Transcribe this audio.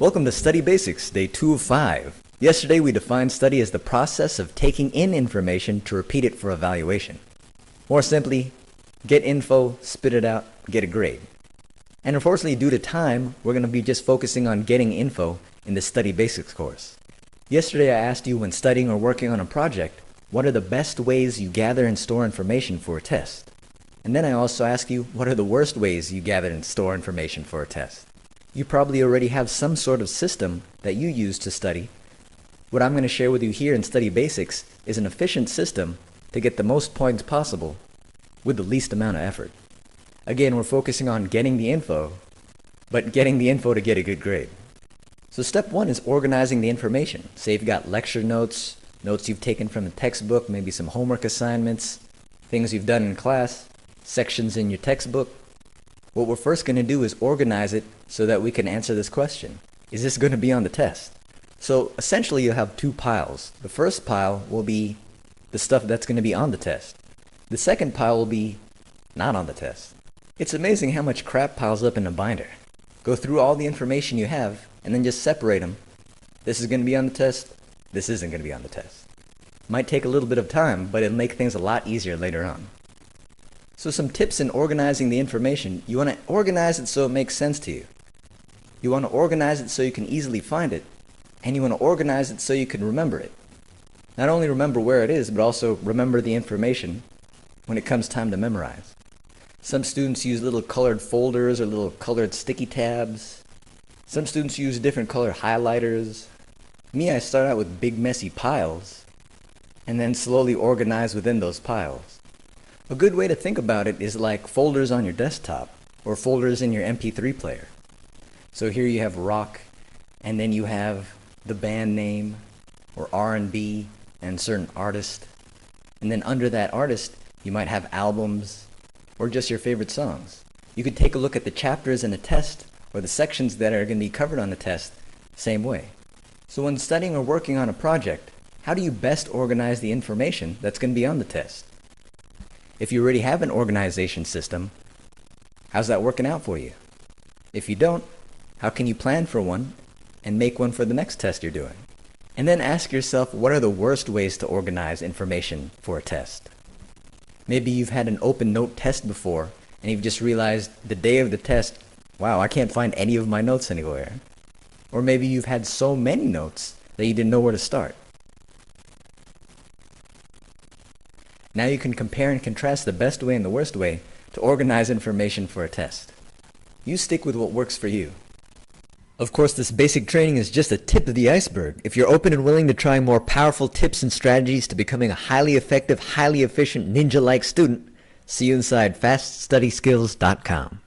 Welcome to Study Basics, Day 2 of 5. Yesterday we defined study as the process of taking in information to repeat it for evaluation. More simply, get info, spit it out, get a grade. And unfortunately, due to time, we're going to be just focusing on getting info in the Study Basics course. Yesterday I asked you, when studying or working on a project, what are the best ways you gather and store information for a test? And then I also asked you, what are the worst ways you gather and store information for a test? You probably already have some sort of system that you use to study. What I'm going to share with you here in Study Basics is an efficient system to get the most points possible with the least amount of effort. Again, we're focusing on getting the info, but getting the info to get a good grade. So step 1 is organizing the information. Say you've got lecture notes, notes you've taken from the textbook, maybe some homework assignments, things you've done in class, sections in your textbook. What we're first going to do is organize it so that we can answer this question. Is this going to be on the test? So essentially you'll have two piles. The first pile will be the stuff that's going to be on the test. The second pile will be not on the test. It's amazing how much crap piles up in a binder. Go through all the information you have and then just separate them. This is going to be on the test. This isn't going to be on the test. Might take a little bit of time, but it'll make things a lot easier later on. So some tips in organizing the information. You want to organize it so it makes sense to you. You want to organize it so you can easily find it. And you want to organize it so you can remember it. Not only remember where it is, but also remember the information when it comes time to memorize. Some students use little colored folders or little colored sticky tabs. Some students use different color highlighters. Me, I start out with big messy piles and then slowly organize within those piles. A good way to think about it is like folders on your desktop or folders in your MP3 player. So here you have rock, and then you have the band name or R&B and certain artist. And then under that artist, you might have albums or just your favorite songs. You could take a look at the chapters in a test or the sections that are going to be covered on the test, same way. So when studying or working on a project, how do you best organize the information that's going to be on the test? If you already have an organization system, how's that working out for you? If you don't, how can you plan for one and make one for the next test you're doing? And then ask yourself, what are the worst ways to organize information for a test? Maybe you've had an open note test before and you've just realized the day of the test, wow, I can't find any of my notes anywhere. Or maybe you've had so many notes that you didn't know where to start. Now you can compare and contrast the best way and the worst way to organize information for a test. You stick with what works for you. Of course, this basic training is just the tip of the iceberg. If you're open and willing to try more powerful tips and strategies to becoming a highly effective, highly efficient, ninja-like student, see you inside FastStudySkills.com.